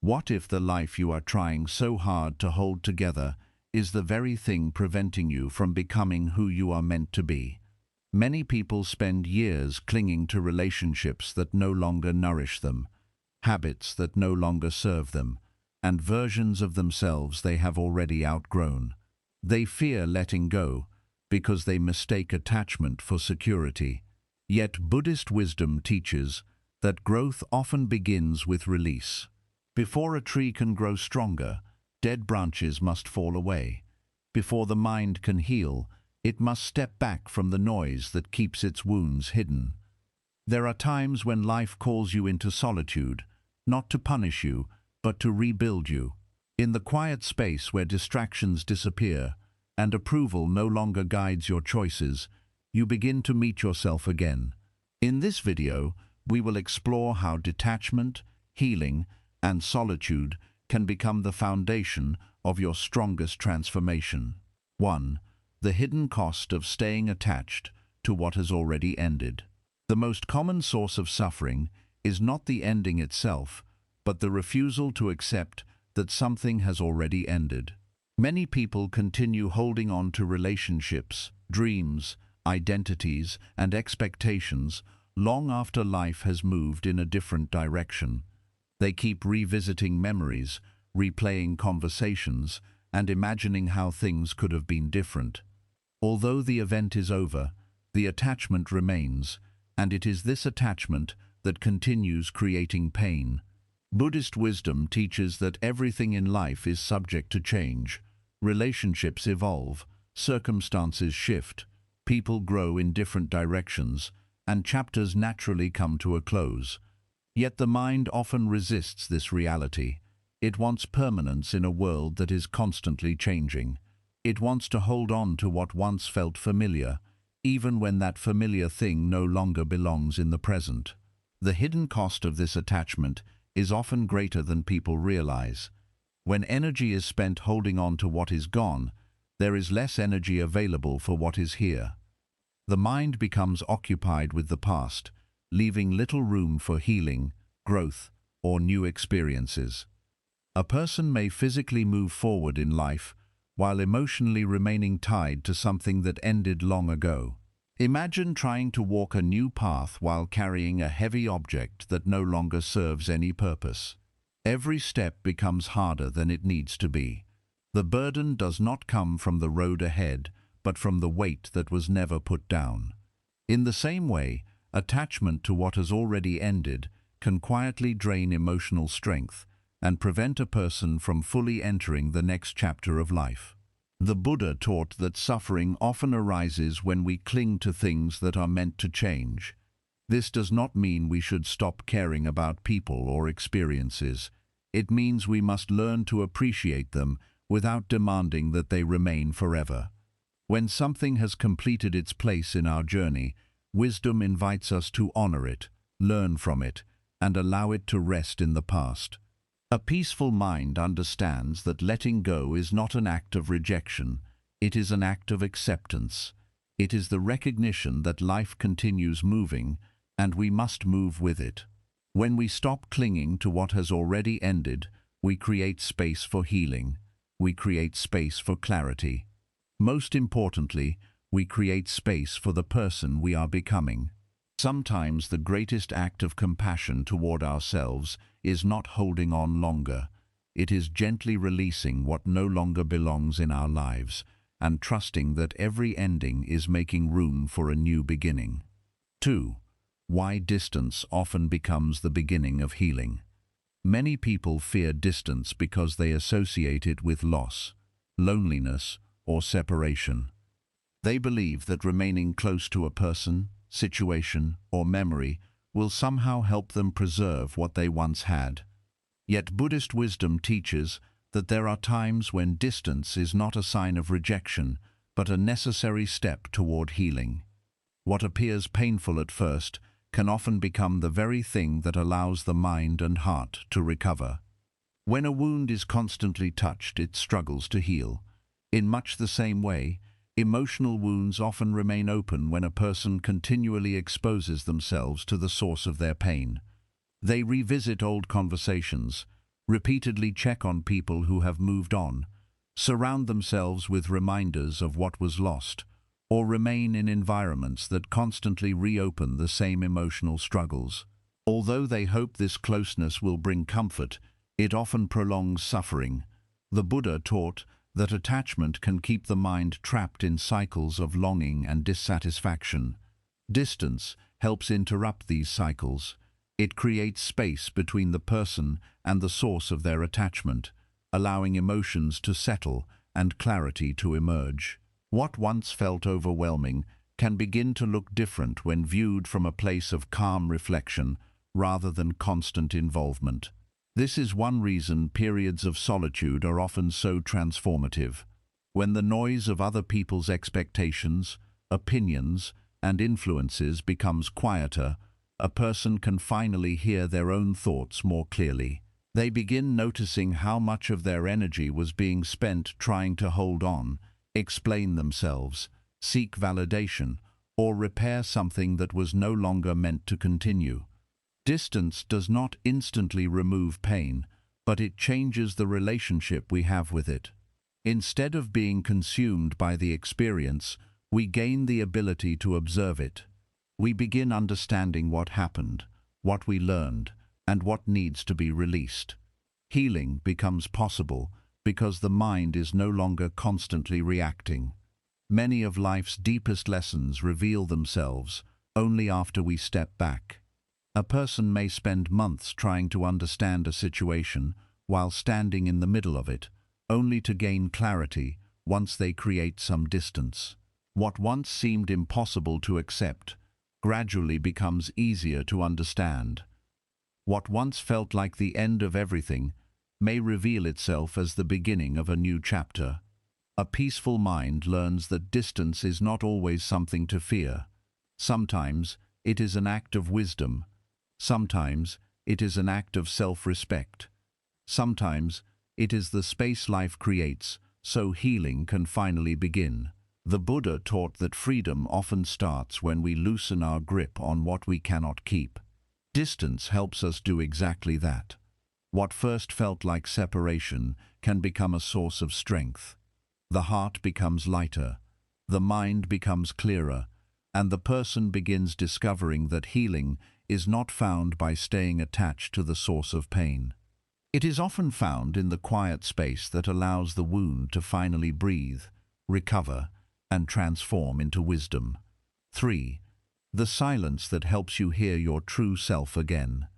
What if the life you are trying so hard to hold together is the very thing preventing you from becoming who you are meant to be? Many people spend years clinging to relationships that no longer nourish them, habits that no longer serve them, and versions of themselves they have already outgrown. They fear letting go because they mistake attachment for security. Yet Buddhist wisdom teaches that growth often begins with release. Before a tree can grow stronger, dead branches must fall away. Before the mind can heal, it must step back from the noise that keeps its wounds hidden. There are times when life calls you into solitude, not to punish you, but to rebuild you. In the quiet space where distractions disappear and approval no longer guides your choices, you begin to meet yourself again. In this video, we will explore how detachment, healing, and solitude can become the foundation of your strongest transformation. 1. The hidden cost of staying attached to what has already ended. The most common source of suffering is not the ending itself, but the refusal to accept that something has already ended. Many people continue holding on to relationships, dreams, identities, and expectations long after life has moved in a different direction. They keep revisiting memories, replaying conversations, and imagining how things could have been different. Although the event is over, the attachment remains, and it is this attachment that continues creating pain. Buddhist wisdom teaches that everything in life is subject to change. Relationships evolve, circumstances shift, people grow in different directions, and chapters naturally come to a close. Yet the mind often resists this reality. It wants permanence in a world that is constantly changing. It wants to hold on to what once felt familiar, even when that familiar thing no longer belongs in the present. The hidden cost of this attachment is often greater than people realize. When energy is spent holding on to what is gone, there is less energy available for what is here. The mind becomes occupied with the past, leaving little room for healing, growth, or new experiences. A person may physically move forward in life while emotionally remaining tied to something that ended long ago. Imagine trying to walk a new path while carrying a heavy object that no longer serves any purpose. Every step becomes harder than it needs to be. The burden does not come from the road ahead, but from the weight that was never put down. In the same way, attachment to what has already ended can quietly drain emotional strength and prevent a person from fully entering the next chapter of life. The Buddha taught that suffering often arises when we cling to things that are meant to change. This does not mean we should stop caring about people or experiences. It means we must learn to appreciate them without demanding that they remain forever. When something has completed its place in our journey, wisdom invites us to honor it, learn from it, and allow it to rest in the past. A peaceful mind understands that letting go is not an act of rejection, it is an act of acceptance. It is the recognition that life continues moving, and we must move with it. When we stop clinging to what has already ended, we create space for healing. We create space for clarity. Most importantly, we create space for the person we are becoming. Sometimes the greatest act of compassion toward ourselves is not holding on longer. It is gently releasing what no longer belongs in our lives and trusting that every ending is making room for a new beginning. 2. Why distance often becomes the beginning of healing. Many people fear distance because they associate it with loss, loneliness, or separation. They believe that remaining close to a person, situation, or memory will somehow help them preserve what they once had. Yet Buddhist wisdom teaches that there are times when distance is not a sign of rejection, but a necessary step toward healing. What appears painful at first can often become the very thing that allows the mind and heart to recover. When a wound is constantly touched, it struggles to heal. In much the same way, emotional wounds often remain open when a person continually exposes themselves to the source of their pain. They revisit old conversations, Repeatedly check on people who have moved on. Surround themselves with reminders of what was lost, or remain in environments that constantly reopen the same emotional struggles. Although they hope this closeness will bring comfort, it often prolongs suffering. The Buddha taught that attachment can keep the mind trapped in cycles of longing and dissatisfaction. Distance helps interrupt these cycles. It creates space between the person and the source of their attachment, allowing emotions to settle and clarity to emerge. What once felt overwhelming can begin to look different when viewed from a place of calm reflection rather than constant involvement. This is one reason periods of solitude are often so transformative. When the noise of other people's expectations, opinions, and influences becomes quieter, a person can finally hear their own thoughts more clearly. They begin noticing how much of their energy was being spent trying to hold on, explain themselves, seek validation, or repair something that was no longer meant to continue. Distance does not instantly remove pain, but it changes the relationship we have with it. Instead of being consumed by the experience, we gain the ability to observe it. We begin understanding what happened, what we learned, and what needs to be released. Healing becomes possible because the mind is no longer constantly reacting. Many of life's deepest lessons reveal themselves only after we step back. A person may spend months trying to understand a situation while standing in the middle of it, only to gain clarity once they create some distance. What once seemed impossible to accept gradually becomes easier to understand. What once felt like the end of everything may reveal itself as the beginning of a new chapter. A peaceful mind learns that distance is not always something to fear. Sometimes it is an act of wisdom. Sometimes it is an act of self-respect. Sometimes it is the space life creates so healing can finally begin. The Buddha taught that freedom often starts when we loosen our grip on what we cannot keep. Distance helps us do exactly that. What first felt like separation can become a source of strength. The heart becomes lighter, the mind becomes clearer, and the person begins discovering that healing is not found by staying attached to the source of pain. It is often found in the quiet space that allows the wound to finally breathe, recover, and transform into wisdom. 3. The silence that helps you hear your true self again.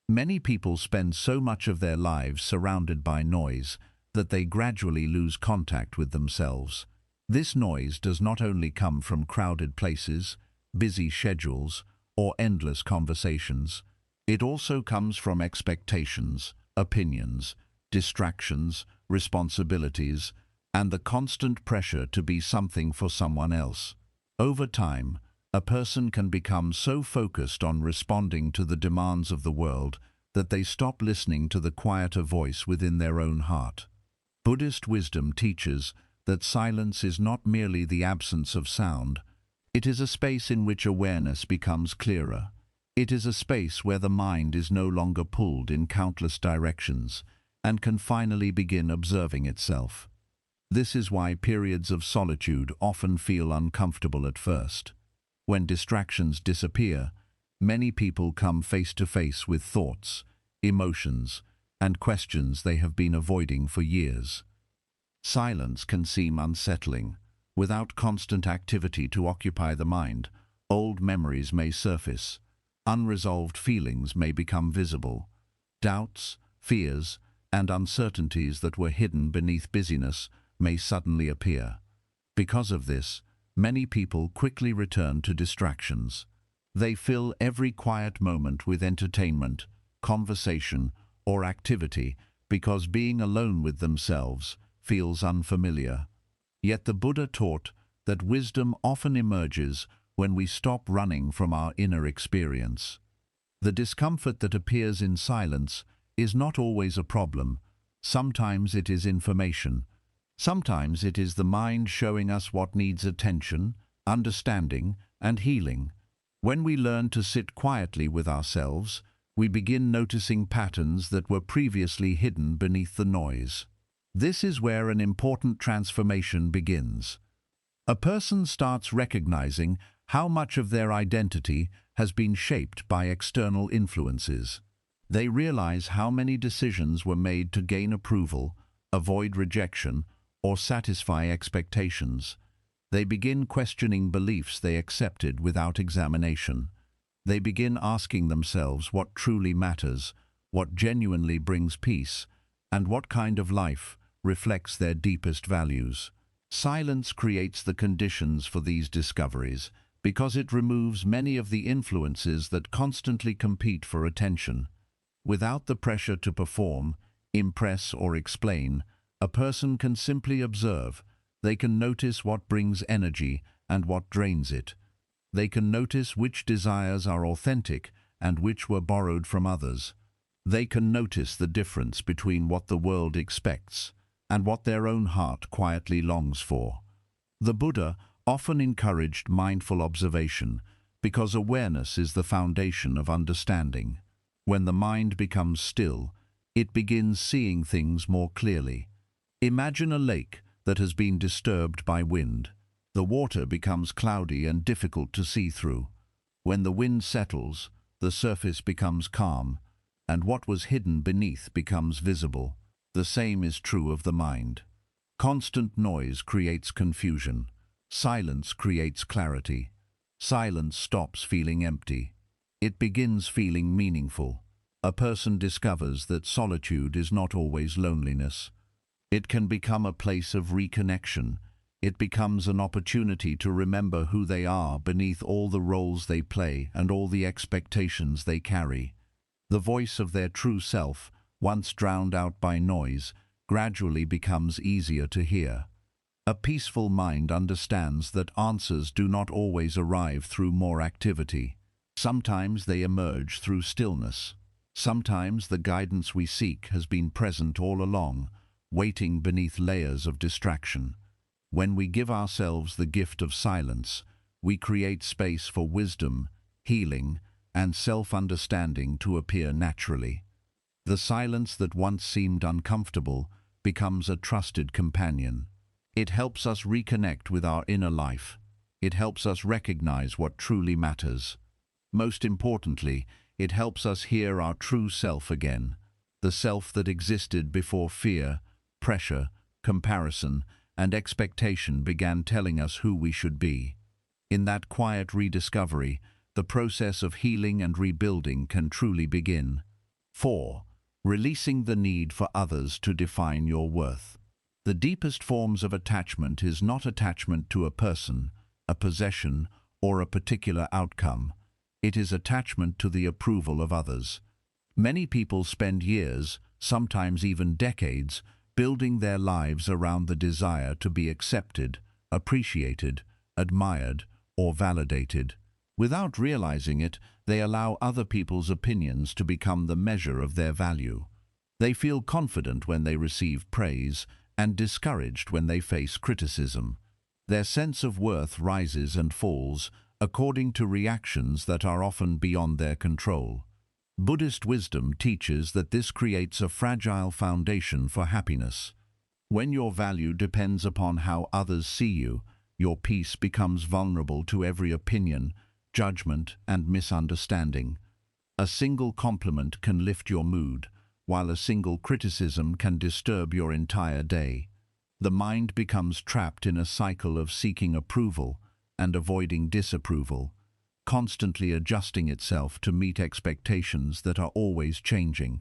Many people spend so much of their lives surrounded by noise that they gradually lose contact with themselves. This noise does not only come from crowded places, busy schedules, or endless conversations. It also comes from expectations, opinions, distractions, responsibilities, and the constant pressure to be something for someone else. Over time, a person can become so focused on responding to the demands of the world that they stop listening to the quieter voice within their own heart. Buddhist wisdom teaches that silence is not merely the absence of sound. It is a space in which awareness becomes clearer. It is a space where the mind is no longer pulled in countless directions and can finally begin observing itself. This is why periods of solitude often feel uncomfortable at first. When distractions disappear, many people come face to face with thoughts, emotions, and questions they have been avoiding for years. Silence can seem unsettling. Without constant activity to occupy the mind, old memories may surface. Unresolved feelings may become visible. Doubts, fears, and uncertainties that were hidden beneath busyness may suddenly appear. Because of this, many people quickly return to distractions. They fill every quiet moment with entertainment, conversation, or activity because being alone with themselves feels unfamiliar. Yet the Buddha taught that wisdom often emerges when we stop running from our inner experience. The discomfort that appears in silence is not always a problem. Sometimes it is information. Sometimes it is the mind showing us what needs attention, understanding, and healing. When we learn to sit quietly with ourselves, We begin noticing patterns that were previously hidden beneath the noise. This is where an important transformation begins. A person starts recognizing how much of their identity has been shaped by external influences. They realize how many decisions were made to gain approval, avoid rejection, or satisfy expectations. They begin questioning beliefs they accepted without examination. They begin asking themselves what truly matters, what genuinely brings peace, and what kind of life reflects their deepest values. Silence creates the conditions for these discoveries because it removes many of the influences that constantly compete for attention. Without the pressure to perform, impress, or explain, a person can simply observe. They can notice what brings energy and what drains it. They can notice which desires are authentic and which were borrowed from others. They can notice the difference between what the world expects and what their own heart quietly longs for. The Buddha often encouraged mindful observation because awareness is the foundation of understanding. When the mind becomes still, it begins seeing things more clearly. Imagine a lake that has been disturbed by wind. The water becomes cloudy and difficult to see through. When the wind settles, the surface becomes calm, and what was hidden beneath becomes visible. The same is true of the mind. Constant noise creates confusion. Silence creates clarity. Silence stops feeling empty. It begins feeling meaningful. A person discovers that solitude is not always loneliness. It can become a place of reconnection. It becomes an opportunity to remember who they are beneath all the roles they play and all the expectations they carry. The voice of their true self, once drowned out by noise, gradually becomes easier to hear. A peaceful mind understands that answers do not always arrive through more activity. Sometimes they emerge through stillness. Sometimes the guidance we seek has been present all along, waiting beneath layers of distraction. When we give ourselves the gift of silence, we create space for wisdom, healing, and self-understanding to appear naturally. The silence that once seemed uncomfortable becomes a trusted companion. It helps us reconnect with our inner life. It helps us recognize what truly matters. Most importantly, it helps us hear our true self again, the self that existed before fear, pressure, comparison, and expectation began telling us who we should be. In that quiet rediscovery, the process of healing and rebuilding can truly begin. 4. Releasing the need for others to define your worth. The deepest forms of attachment is not attachment to a person, a possession, or a particular outcome. It is attachment to the approval of others. Many people spend years, sometimes even decades, building their lives around the desire to be accepted, appreciated, admired, or validated. Without realizing it, they allow other people's opinions to become the measure of their value. They feel confident when they receive praise and discouraged when they face criticism. Their sense of worth rises and falls according to reactions that are often beyond their control. Buddhist wisdom teaches that this creates a fragile foundation for happiness. When your value depends upon how others see you, your peace becomes vulnerable to every opinion, judgment, and misunderstanding. A single compliment can lift your mood, while a single criticism can disturb your entire day. The mind becomes trapped in a cycle of seeking approval and avoiding disapproval, constantly adjusting itself to meet expectations that are always changing.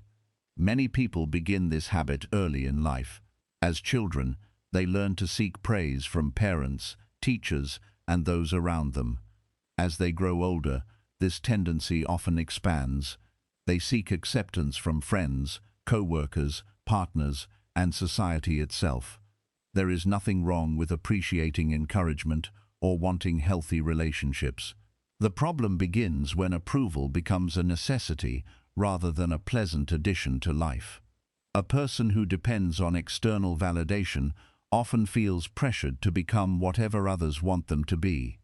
Many people begin this habit early in life. As children, they learn to seek praise from parents, teachers, and those around them. As they grow older, this tendency often expands. They seek acceptance from friends, co-workers, partners, and society itself. There is nothing wrong with appreciating encouragement or wanting healthy relationships. The problem begins when approval becomes a necessity rather than a pleasant addition to life. A person who depends on external validation often feels pressured to become whatever others want them to be.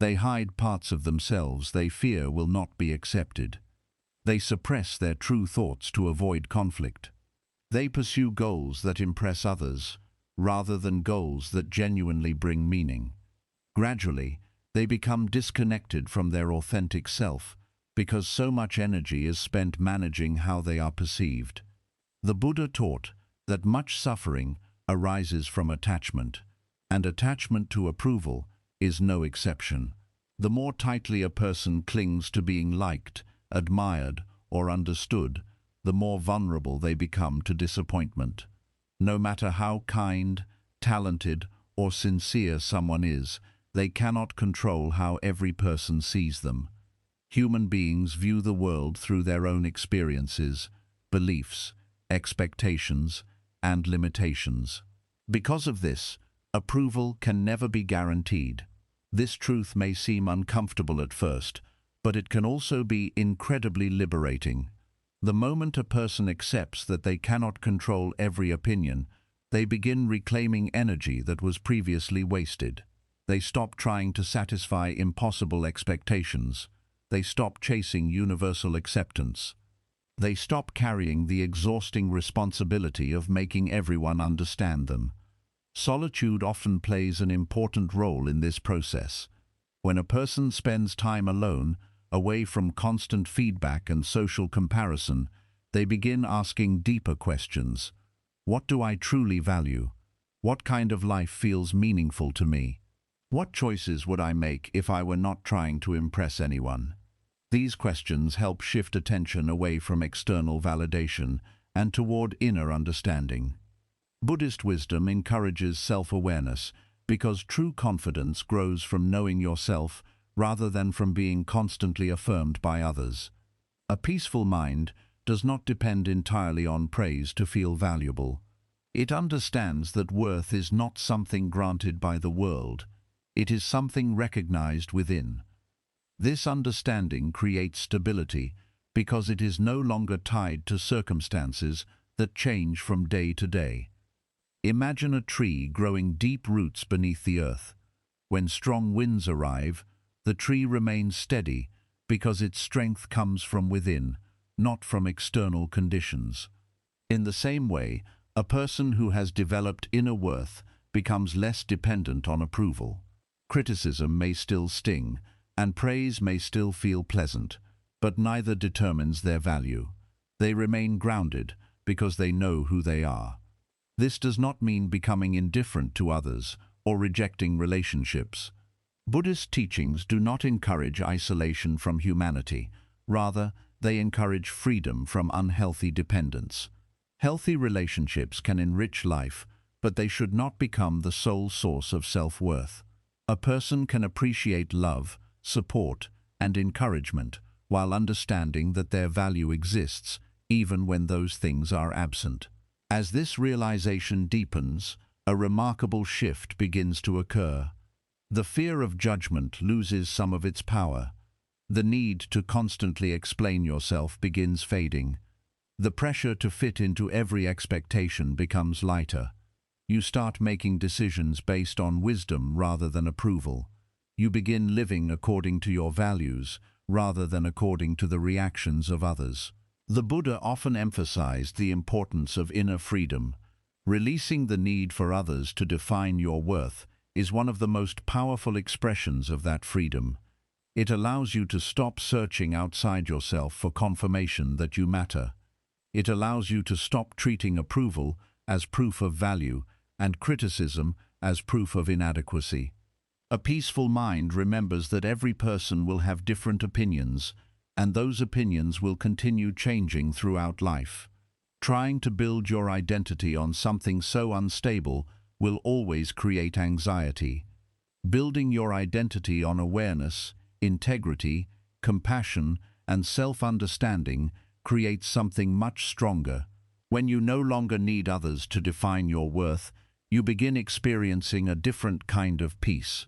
They hide parts of themselves they fear will not be accepted. They suppress their true thoughts to avoid conflict. They pursue goals that impress others, rather than goals that genuinely bring meaning. Gradually, they become disconnected from their authentic self, because so much energy is spent managing how they are perceived. The Buddha taught that much suffering arises from attachment, and attachment to approval is no exception. The more tightly a person clings to being liked, admired, or understood, the more vulnerable they become to disappointment. No matter how kind, talented, or sincere someone is, they cannot control how every person sees them. Human beings view the world through their own experiences, beliefs, expectations, and limitations. Because of this, approval can never be guaranteed. This truth may seem uncomfortable at first, but it can also be incredibly liberating. The moment a person accepts that they cannot control every opinion, they begin reclaiming energy that was previously wasted. They stop trying to satisfy impossible expectations. They stop chasing universal acceptance. They stop carrying the exhausting responsibility of making everyone understand them. Solitude often plays an important role in this process. When a person spends time alone, away from constant feedback and social comparison, they begin asking deeper questions. What do I truly value? What kind of life feels meaningful to me? What choices would I make if I were not trying to impress anyone? These questions help shift attention away from external validation and toward inner understanding. Buddhist wisdom encourages self-awareness because true confidence grows from knowing yourself rather than from being constantly affirmed by others. A peaceful mind does not depend entirely on praise to feel valuable. It understands that worth is not something granted by the world. It is something recognized within. This understanding creates stability because it is no longer tied to circumstances that change from day to day. Imagine a tree growing deep roots beneath the earth. When strong winds arrive, the tree remains steady because its strength comes from within, not from external conditions. In the same way, a person who has developed inner worth becomes less dependent on approval. Criticism may still sting, and praise may still feel pleasant, but neither determines their value. They remain grounded because they know who they are. This does not mean becoming indifferent to others or rejecting relationships. Buddhist teachings do not encourage isolation from humanity. Rather, they encourage freedom from unhealthy dependence. Healthy relationships can enrich life, but they should not become the sole source of self-worth. A person can appreciate love, support, and encouragement while understanding that their value exists even when those things are absent. As this realization deepens, a remarkable shift begins to occur. The fear of judgment loses some of its power. The need to constantly explain yourself begins fading. The pressure to fit into every expectation becomes lighter. You start making decisions based on wisdom rather than approval. You begin living according to your values rather than according to the reactions of others. The Buddha often emphasized the importance of inner freedom. Releasing the need for others to define your worth is one of the most powerful expressions of that freedom. It allows you to stop searching outside yourself for confirmation that you matter. It allows you to stop treating approval as proof of value and criticism as proof of inadequacy. A peaceful mind remembers that every person will have different opinions, and those opinions will continue changing throughout life. Trying to build your identity on something so unstable will always create anxiety. Building your identity on awareness, integrity, compassion, and self-understanding creates something much stronger. When you no longer need others to define your worth, you begin experiencing a different kind of peace.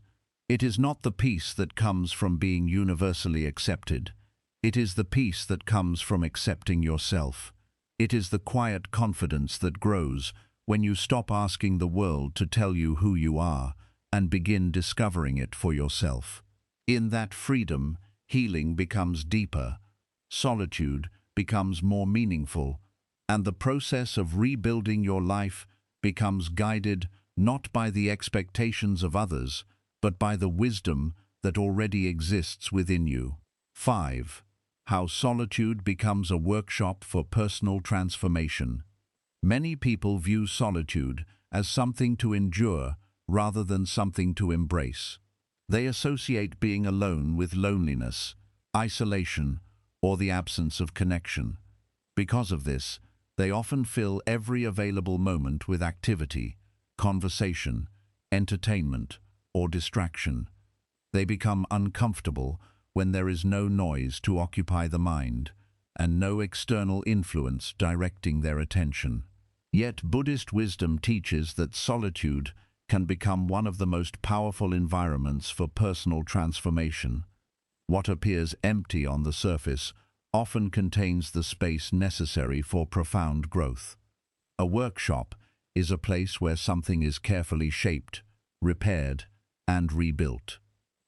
It is not the peace that comes from being universally accepted. It is the peace that comes from accepting yourself. It is the quiet confidence that grows when you stop asking the world to tell you who you are and begin discovering it for yourself. In that freedom, healing becomes deeper. solitude becomes more meaningful, and the process of rebuilding your life becomes guided not by the expectations of others, but by the wisdom that already exists within you. 5. How solitude becomes a workshop for personal transformation. Many people view solitude as something to endure rather than something to embrace. They associate being alone with loneliness, isolation, or the absence of connection. Because of this, they often fill every available moment with activity, conversation, entertainment, or distraction. They become uncomfortable when there is no noise to occupy the mind and no external influence directing their attention. Yet Buddhist wisdom teaches that solitude can become one of the most powerful environments for personal transformation. What appears empty on the surface often contains the space necessary for profound growth. A workshop is a place where something is carefully shaped, repaired, and rebuilt.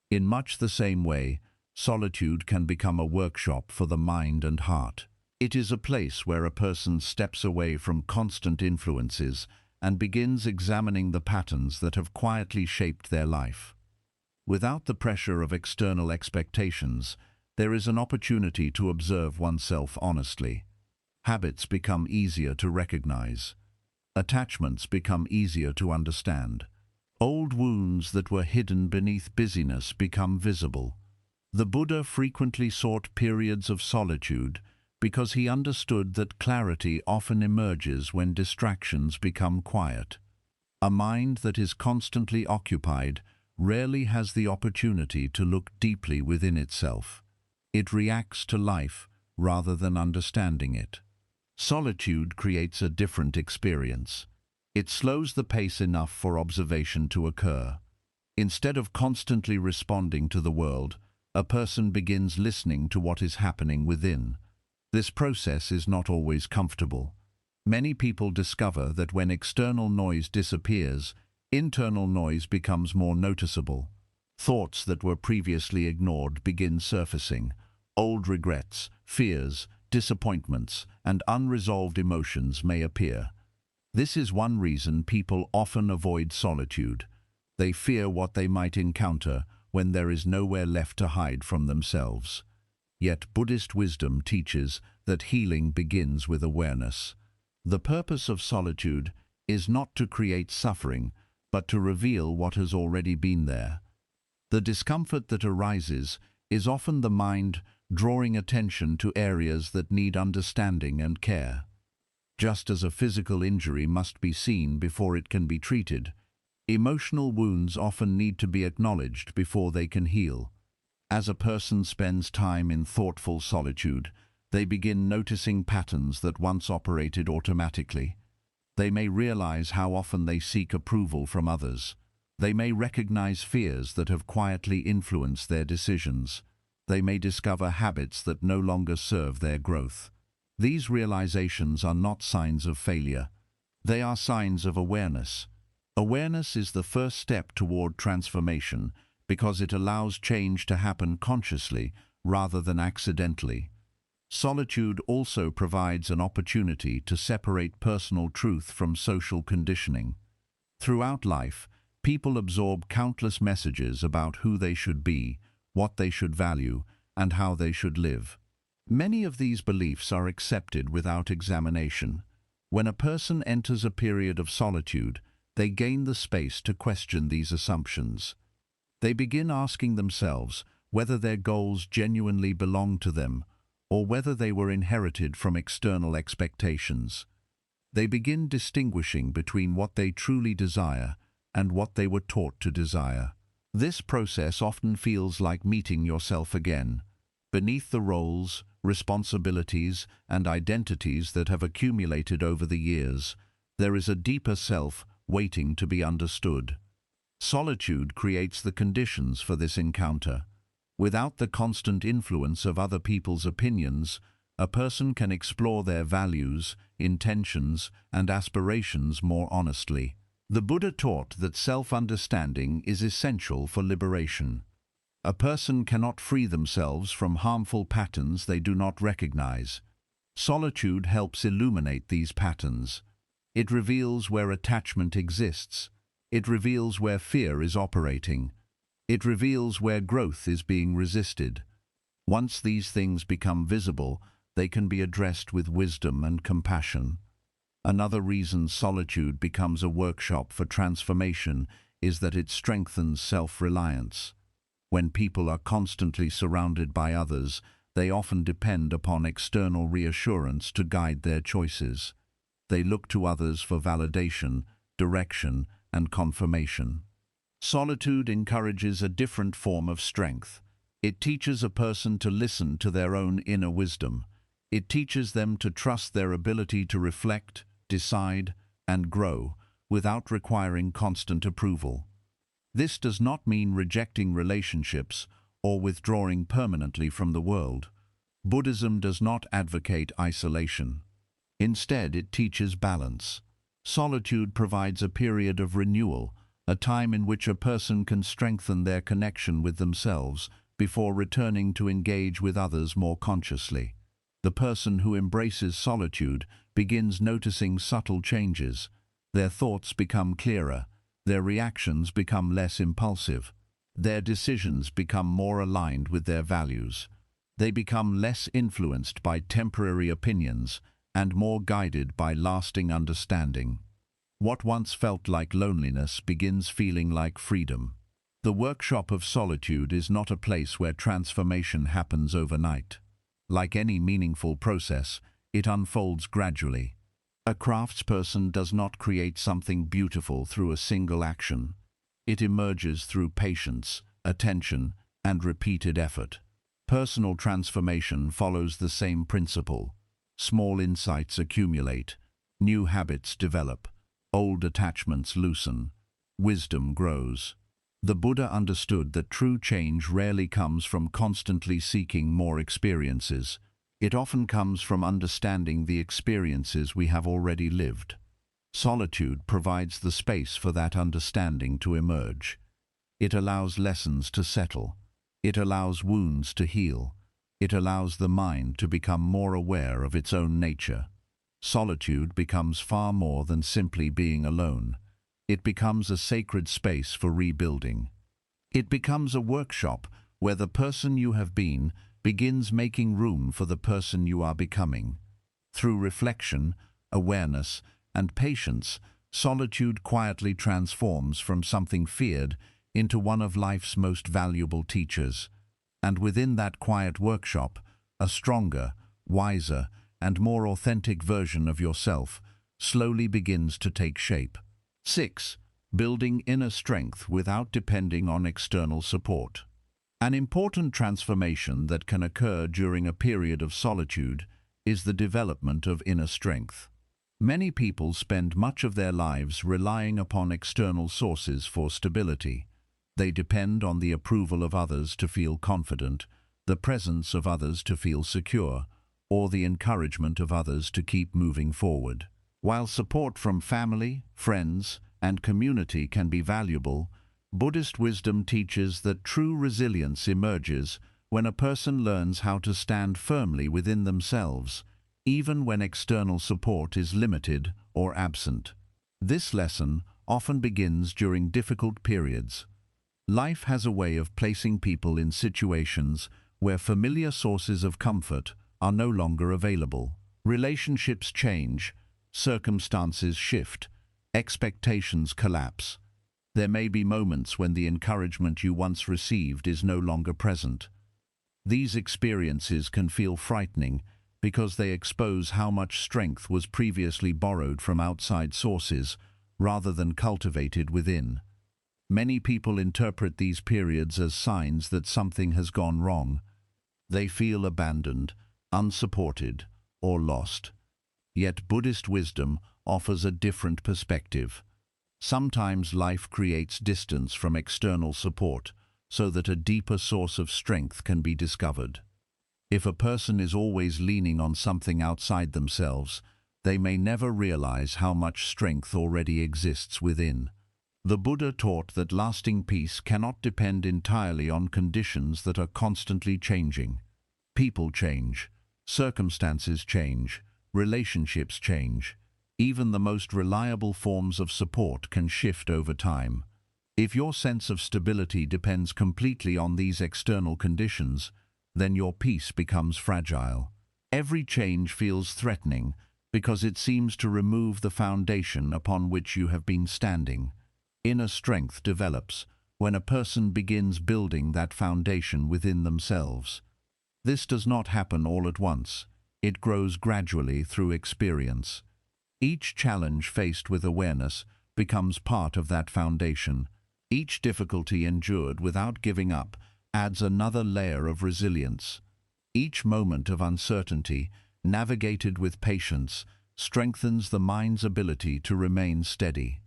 In much the same way, solitude can become a workshop for the mind and heart. It is a place where a person steps away from constant influences and begins examining the patterns that have quietly shaped their life. Without the pressure of external expectations, there is an opportunity to observe oneself honestly. Habits become easier to recognize. Attachments become easier to understand. Old wounds that were hidden beneath busyness become visible. The Buddha frequently sought periods of solitude because he understood that clarity often emerges when distractions become quiet. A mind that is constantly occupied rarely has the opportunity to look deeply within itself. It reacts to life rather than understanding it. Solitude creates a different experience. It slows the pace enough for observation to occur. Instead of constantly responding to the world, a person begins listening to what is happening within. This process is not always comfortable. Many people discover that when external noise disappears, internal noise becomes more noticeable. Thoughts that were previously ignored begin surfacing. Old regrets, fears, disappointments, and unresolved emotions may appear. This is one reason people often avoid solitude. They fear what they might encounter when there is nowhere left to hide from themselves. Yet Buddhist wisdom teaches that healing begins with awareness. The purpose of solitude is not to create suffering, but to reveal what has already been there. The discomfort that arises is often the mind drawing attention to areas that need understanding and care. Just as a physical injury must be seen before it can be treated, emotional wounds often need to be acknowledged before they can heal. As a person spends time in thoughtful solitude, they begin noticing patterns that once operated automatically. They may realize how often they seek approval from others. They may recognize fears that have quietly influenced their decisions. They may discover habits that no longer serve their growth. These realizations are not signs of failure. They are signs of awareness. Awareness is the first step toward transformation because it allows change to happen consciously rather than accidentally. Solitude also provides an opportunity to separate personal truth from social conditioning. Throughout life, people absorb countless messages about who they should be, what they should value, and how they should live. Many of these beliefs are accepted without examination. When a person enters a period of solitude, they gain the space to question these assumptions. They begin asking themselves whether their goals genuinely belong to them or whether they were inherited from external expectations. They begin distinguishing between what they truly desire and what they were taught to desire. This process often feels like meeting yourself again. Beneath the roles, responsibilities, and identities that have accumulated over the years, there is a deeper self waiting to be understood. Solitude creates the conditions for this encounter. Without the constant influence of other people's opinions, a person can explore their values, intentions, and aspirations more honestly. The Buddha taught that self-understanding is essential for liberation. A person cannot free themselves from harmful patterns they do not recognize. Solitude helps illuminate these patterns. It reveals where attachment exists. It reveals where fear is operating. It reveals where growth is being resisted. Once these things become visible, they can be addressed with wisdom and compassion. Another reason solitude becomes a workshop for transformation is that it strengthens self-reliance. When people are constantly surrounded by others, they often depend upon external reassurance to guide their choices. They look to others for validation, direction, and confirmation. Solitude encourages a different form of strength. It teaches a person to listen to their own inner wisdom. It teaches them to trust their ability to reflect, decide, and grow without requiring constant approval. This does not mean rejecting relationships or withdrawing permanently from the world. Buddhism does not advocate isolation. Instead, it teaches balance. Solitude provides a period of renewal, a time in which a person can strengthen their connection with themselves before returning to engage with others more consciously. The person who embraces solitude begins noticing subtle changes. Their thoughts become clearer, their reactions become less impulsive, their decisions become more aligned with their values. They become less influenced by temporary opinions and more guided by lasting understanding. What once felt like loneliness begins feeling like freedom. The workshop of solitude is not a place where transformation happens overnight. Like any meaningful process, it unfolds gradually. A craftsperson does not create something beautiful through a single action. It emerges through patience, attention, and repeated effort. Personal transformation follows the same principle. Small insights accumulate, new habits develop, old attachments loosen, wisdom grows. The Buddha understood that true change rarely comes from constantly seeking more experiences. It often comes from understanding the experiences we have already lived. Solitude provides the space for that understanding to emerge. It allows lessons to settle. It allows wounds to heal. It allows the mind to become more aware of its own nature. Solitude becomes far more than simply being alone. It becomes a sacred space for rebuilding. It becomes a workshop where the person you have been begins making room for the person you are becoming. Through reflection, awareness, and patience, solitude quietly transforms from something feared into one of life's most valuable teachers. And within that quiet workshop, a stronger, wiser, and more authentic version of yourself slowly begins to take shape. 6. Building inner strength without depending on external support. An important transformation that can occur during a period of solitude is the development of inner strength. Many people spend much of their lives relying upon external sources for stability. They depend on the approval of others to feel confident, the presence of others to feel secure, or the encouragement of others to keep moving forward. While support from family, friends, and community can be valuable, Buddhist wisdom teaches that true resilience emerges when a person learns how to stand firmly within themselves, even when external support is limited or absent. This lesson often begins during difficult periods. Life has a way of placing people in situations where familiar sources of comfort are no longer available. Relationships change, circumstances shift, expectations collapse. There may be moments when the encouragement you once received is no longer present. These experiences can feel frightening because they expose how much strength was previously borrowed from outside sources rather than cultivated within. Many people interpret these periods as signs that something has gone wrong. They feel abandoned, unsupported, or lost. Yet Buddhist wisdom offers a different perspective. Sometimes life creates distance from external support so that a deeper source of strength can be discovered. If a person is always leaning on something outside themselves, they may never realize how much strength already exists within. The Buddha taught that lasting peace cannot depend entirely on conditions that are constantly changing. People change, circumstances change, relationships change. Even the most reliable forms of support can shift over time. If your sense of stability depends completely on these external conditions, then your peace becomes fragile. Every change feels threatening because it seems to remove the foundation upon which you have been standing. Inner strength develops when a person begins building that foundation within themselves. This does not happen all at once. It grows gradually through experience. Each challenge faced with awareness becomes part of that foundation. Each difficulty endured without giving up adds another layer of resilience. Each moment of uncertainty, navigated with patience, strengthens the mind's ability to remain steady.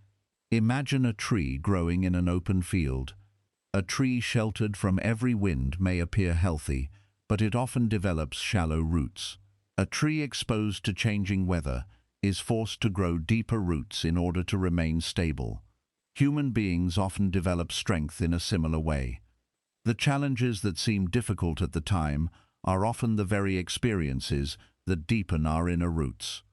Imagine a tree growing in an open field. A tree sheltered from every wind may appear healthy, but it often develops shallow roots. A tree exposed to changing weather is forced to grow deeper roots in order to remain stable. Human beings often develop strength in a similar way. The challenges that seem difficult at the time are often the very experiences that deepen our inner roots.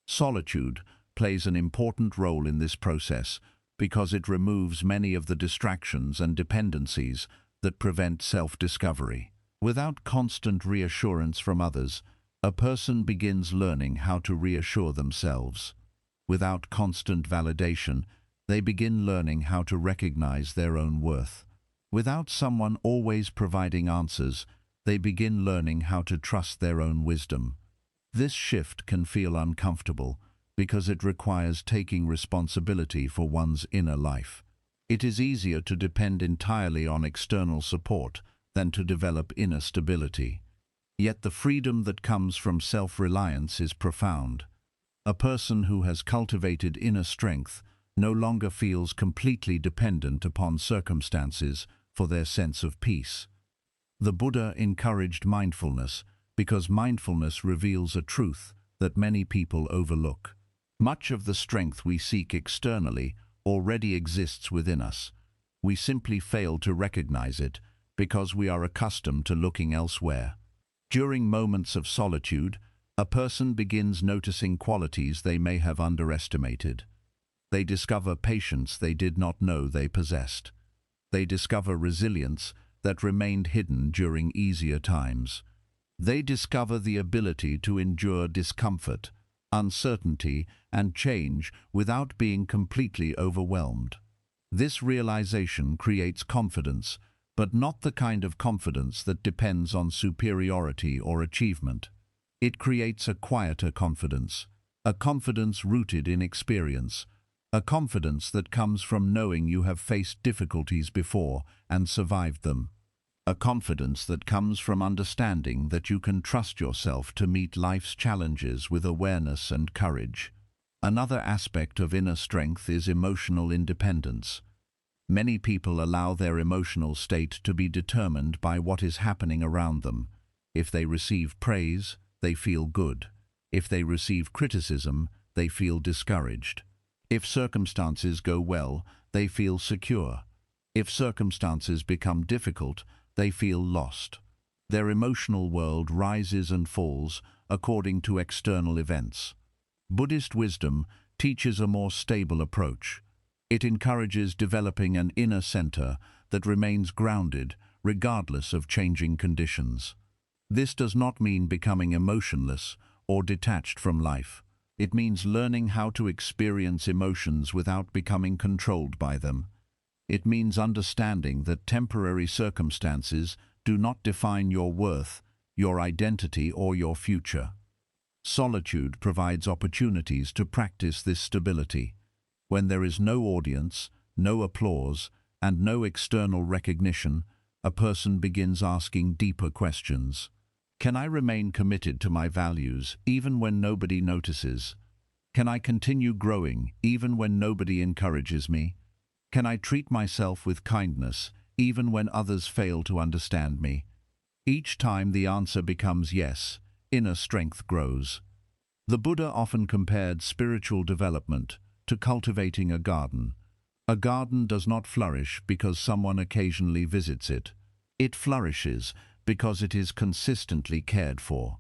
Solitude plays an important role in this process because it removes many of the distractions and dependencies that prevent self-discovery. Without constant reassurance from others, a person begins learning how to reassure themselves. Without constant validation, they begin learning how to recognize their own worth. Without someone always providing answers, they begin learning how to trust their own wisdom. This shift can feel uncomfortable because it requires taking responsibility for one's inner life. It is easier to depend entirely on external support than to develop inner stability. Yet the freedom that comes from self-reliance is profound. A person who has cultivated inner strength no longer feels completely dependent upon circumstances for their sense of peace. The Buddha encouraged mindfulness because mindfulness reveals a truth that many people overlook. Much of the strength we seek externally already exists within us. We simply fail to recognize it because we are accustomed to looking elsewhere. During moments of solitude, a person begins noticing qualities they may have underestimated. They discover patience they did not know they possessed. They discover resilience that remained hidden during easier times. They discover the ability to endure discomfort, uncertainty, and change without being completely overwhelmed. This realization creates confidence, but not the kind of confidence that depends on superiority or achievement. It creates a quieter confidence, a confidence rooted in experience, a confidence that comes from knowing you have faced difficulties before and survived them. A confidence that comes from understanding that you can trust yourself to meet life's challenges with awareness and courage. Another aspect of inner strength is emotional independence. Many people allow their emotional state to be determined by what is happening around them. If they receive praise, they feel good. If they receive criticism, they feel discouraged. If circumstances go well, they feel secure. If circumstances become difficult, they feel lost. Their emotional world rises and falls according to external events. Buddhist wisdom teaches a more stable approach. It encourages developing an inner center that remains grounded regardless of changing conditions. This does not mean becoming emotionless or detached from life. It means learning how to experience emotions without becoming controlled by them. It means understanding that temporary circumstances do not define your worth, your identity, or your future. Solitude provides opportunities to practice this stability. When there is no audience, no applause, and no external recognition, a person begins asking deeper questions. Can I remain committed to my values even when nobody notices? Can I continue growing even when nobody encourages me? Can I treat myself with kindness even when others fail to understand me? Each time the answer becomes yes, inner strength grows. The Buddha often compared spiritual development to cultivating a garden. A garden does not flourish because someone occasionally visits it. It flourishes because it is consistently cared for.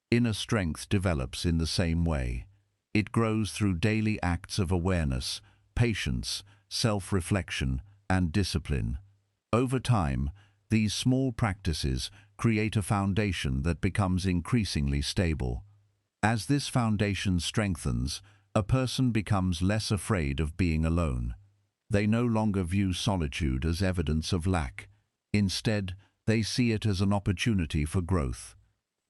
Inner strength develops in the same way. It grows through daily acts of awareness, patience, self-reflection, and discipline. Over time, these small practices create a foundation that becomes increasingly stable. As this foundation strengthens, a person becomes less afraid of being alone. They no longer view solitude as evidence of lack. Instead, they see it as an opportunity for growth.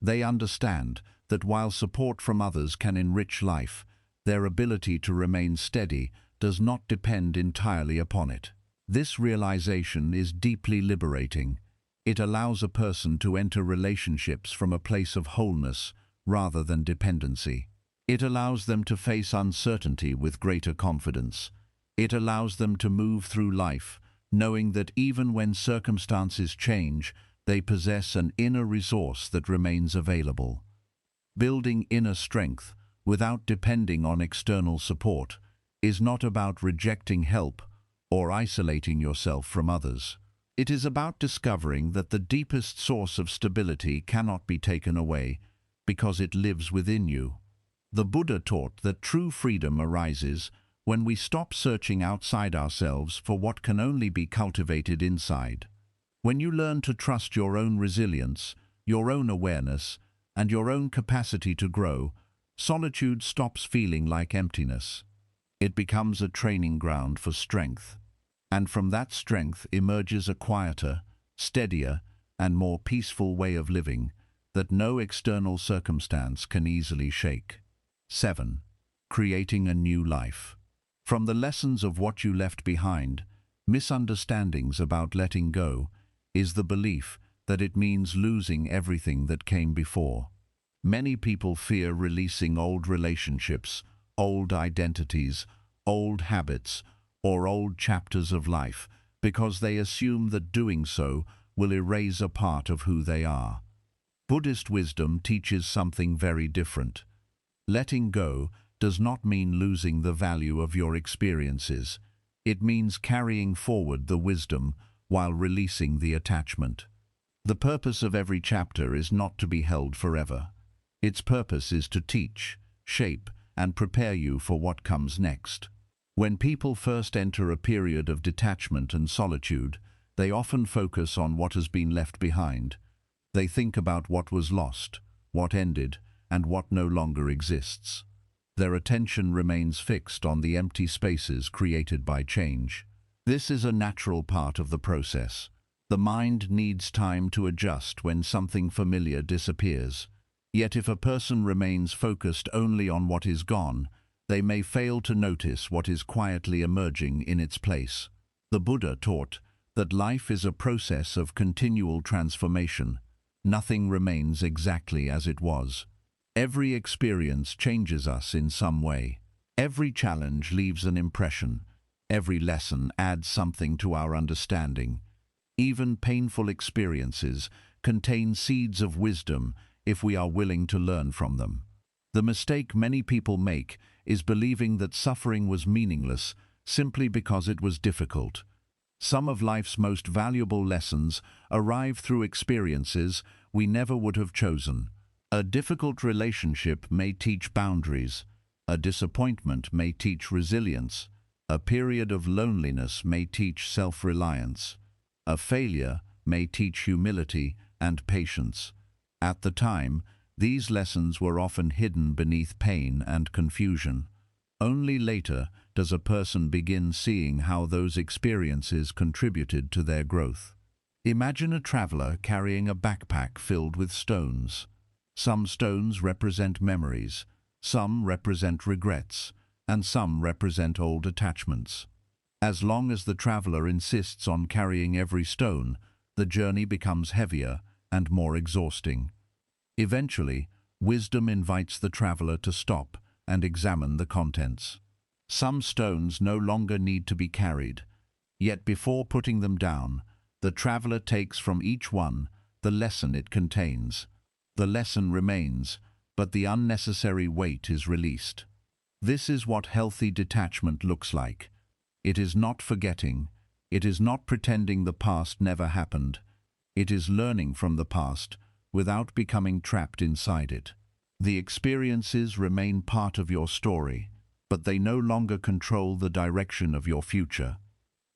They understand that while support from others can enrich life, their ability to remain steady does not depend entirely upon it. This realization is deeply liberating. It allows a person to enter relationships from a place of wholeness rather than dependency. It allows them to face uncertainty with greater confidence. It allows them to move through life, knowing that even when circumstances change, they possess an inner resource that remains available. Building inner strength, without depending on external support, is not about rejecting help or isolating yourself from others. It is about discovering that the deepest source of stability cannot be taken away because it lives within you. The Buddha taught that true freedom arises when we stop searching outside ourselves for what can only be cultivated inside. When you learn to trust your own resilience, your own awareness, and your own capacity to grow, solitude stops feeling like emptiness. It becomes a training ground for strength. And from that strength emerges a quieter, steadier, and more peaceful way of living that no external circumstance can easily shake. 7. Creating a new life. From the lessons of what you left behind, misunderstandings about letting go is the belief that it means losing everything that came before. Many people fear releasing old relationships, old identities, old habits, or old chapters of life because they assume that doing so will erase a part of who they are. Buddhist wisdom teaches something very different. Letting go does not mean losing the value of your experiences. It means carrying forward the wisdom while releasing the attachment. The purpose of every chapter is not to be held forever. Its purpose is to teach, shape, and prepare you for what comes next. When people first enter a period of detachment and solitude, they often focus on what has been left behind. They think about what was lost, what ended, and what no longer exists. Their attention remains fixed on the empty spaces created by change. This is a natural part of the process. The mind needs time to adjust when something familiar disappears. Yet if a person remains focused only on what is gone, they may fail to notice what is quietly emerging in its place. The Buddha taught that life is a process of continual transformation. Nothing remains exactly as it was. Every experience changes us in some way. Every challenge leaves an impression. Every lesson adds something to our understanding. Even painful experiences contain seeds of wisdom if we are willing to learn from them. The mistake many people make is believing that suffering was meaningless simply because it was difficult. Some of life's most valuable lessons arrive through experiences we never would have chosen. A difficult relationship may teach boundaries. A disappointment may teach resilience. A period of loneliness may teach self-reliance. A failure may teach humility and patience. At the time, these lessons were often hidden beneath pain and confusion. Only later does a person begin seeing how those experiences contributed to their growth. Imagine a traveler carrying a backpack filled with stones. Some stones represent memories, some represent regrets, and some represent old attachments. As long as the traveler insists on carrying every stone, the journey becomes heavier and more exhausting. Eventually, wisdom invites the traveler to stop and examine the contents. Some stones no longer need to be carried, yet before putting them down, the traveler takes from each one the lesson it contains. The lesson remains, but the unnecessary weight is released. This is what healthy detachment looks like. It is not forgetting. It is not pretending the past never happened. It is learning from the past without becoming trapped inside it. The experiences remain part of your story, but they no longer control the direction of your future.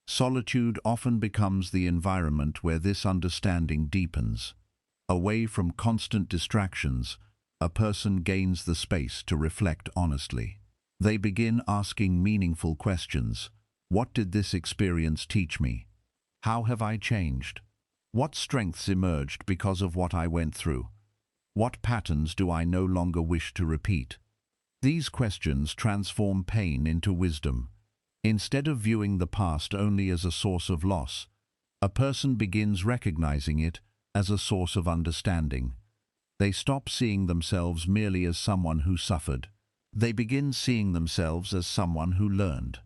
Solitude often becomes the environment where this understanding deepens. Away from constant distractions, a person gains the space to reflect honestly. They begin asking meaningful questions. What did this experience teach me? How have I changed? What strengths emerged because of what I went through? What patterns do I no longer wish to repeat? These questions transform pain into wisdom. Instead of viewing the past only as a source of loss, a person begins recognizing it as a source of understanding. They stop seeing themselves merely as someone who suffered. They begin seeing themselves as someone who learned.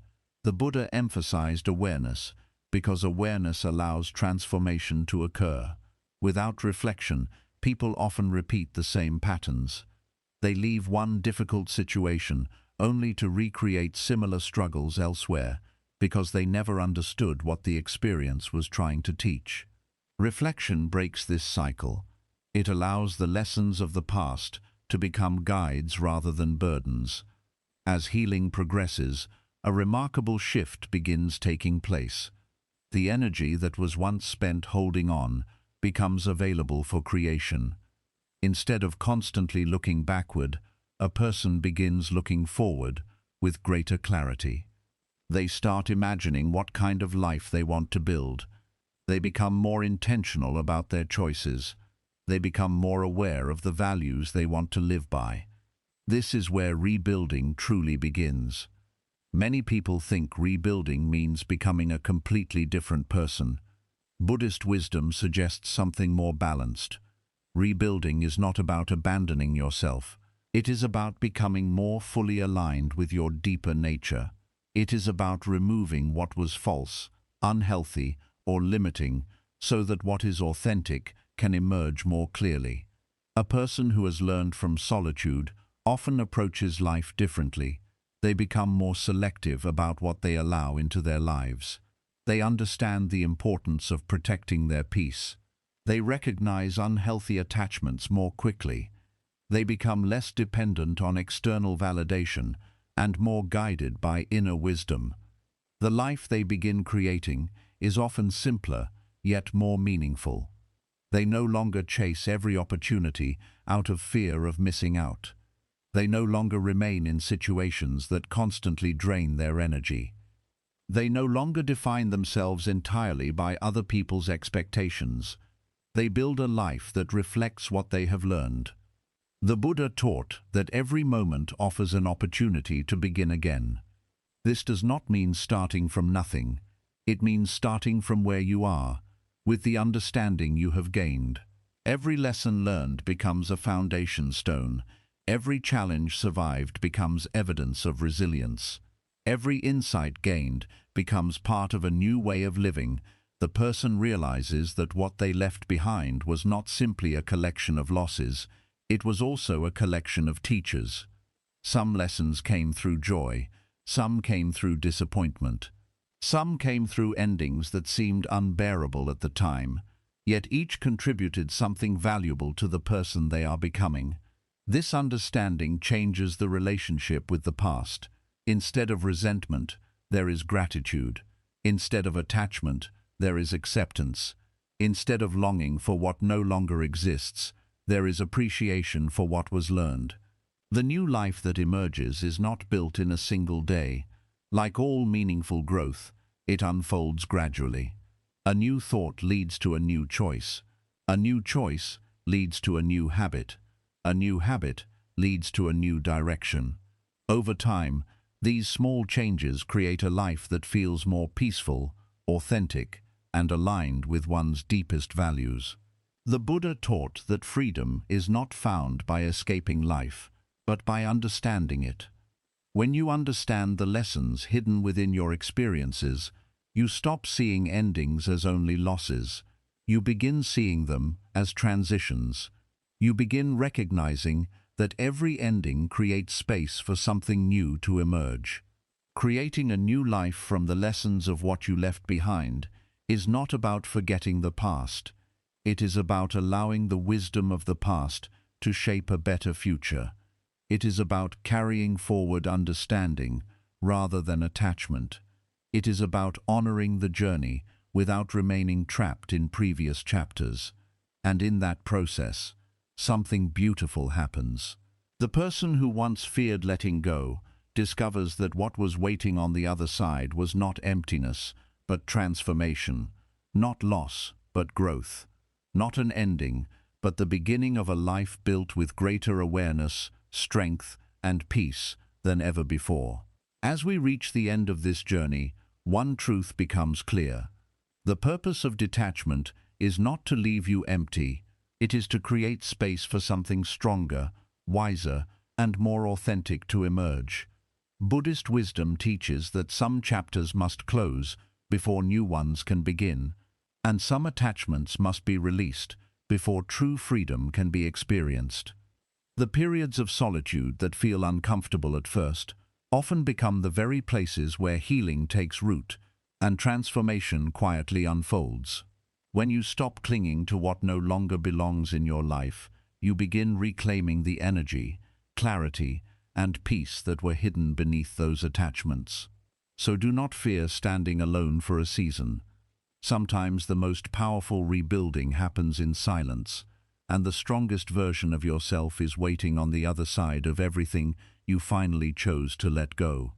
The Buddha emphasized awareness because awareness allows transformation to occur. Without reflection, people often repeat the same patterns. They leave one difficult situation only to recreate similar struggles elsewhere because they never understood what the experience was trying to teach. Reflection breaks this cycle. It allows the lessons of the past to become guides rather than burdens. As healing progresses, a remarkable shift begins taking place. The energy that was once spent holding on becomes available for creation. Instead of constantly looking backward, a person begins looking forward with greater clarity. They start imagining what kind of life they want to build. They become more intentional about their choices. They become more aware of the values they want to live by. This is where rebuilding truly begins. Many people think rebuilding means becoming a completely different person. Buddhist wisdom suggests something more balanced. Rebuilding is not about abandoning yourself. It is about becoming more fully aligned with your deeper nature. It is about removing what was false, unhealthy, or limiting so that what is authentic can emerge more clearly. A person who has learned from solitude often approaches life differently. They become more selective about what they allow into their lives. They understand the importance of protecting their peace. They recognize unhealthy attachments more quickly. They become less dependent on external validation and more guided by inner wisdom. The life they begin creating is often simpler, yet more meaningful. They no longer chase every opportunity out of fear of missing out. They no longer remain in situations that constantly drain their energy. They no longer define themselves entirely by other people's expectations. They build a life that reflects what they have learned. The Buddha taught that every moment offers an opportunity to begin again. This does not mean starting from nothing. It means starting from where you are, with the understanding you have gained. Every lesson learned becomes a foundation stone. Every challenge survived becomes evidence of resilience. Every insight gained becomes part of a new way of living. The person realizes that what they left behind was not simply a collection of losses. It was also a collection of teachers. Some lessons came through joy, some came through disappointment. Some came through endings that seemed unbearable at the time, yet each contributed something valuable to the person they are becoming. This understanding changes the relationship with the past. Instead of resentment, there is gratitude. Instead of attachment, there is acceptance. Instead of longing for what no longer exists, there is appreciation for what was learned. The new life that emerges is not built in a single day. Like all meaningful growth, it unfolds gradually. A new thought leads to a new choice. A new choice leads to a new habit. A new habit leads to a new direction. Over time, these small changes create a life that feels more peaceful, authentic, and aligned with one's deepest values. The Buddha taught that freedom is not found by escaping life, but by understanding it. When you understand the lessons hidden within your experiences, you stop seeing endings as only losses. You begin seeing them as transitions. You begin recognizing that every ending creates space for something new to emerge. Creating a new life from the lessons of what you left behind is not about forgetting the past. It is about allowing the wisdom of the past to shape a better future. It is about carrying forward understanding rather than attachment. It is about honoring the journey without remaining trapped in previous chapters. And in that process, something beautiful happens. The person who once feared letting go discovers that what was waiting on the other side was not emptiness, but transformation, not loss, but growth, not an ending, but the beginning of a life built with greater awareness, strength, and peace than ever before. As we reach the end of this journey, one truth becomes clear. The purpose of detachment is not to leave you empty. It is to create space for something stronger, wiser, and more authentic to emerge. Buddhist wisdom teaches that some chapters must close before new ones can begin, and some attachments must be released before true freedom can be experienced. The periods of solitude that feel uncomfortable at first often become the very places where healing takes root and transformation quietly unfolds. When you stop clinging to what no longer belongs in your life, you begin reclaiming the energy, clarity, and peace that were hidden beneath those attachments. So do not fear standing alone for a season. Sometimes the most powerful rebuilding happens in silence, and the strongest version of yourself is waiting on the other side of everything you finally chose to let go.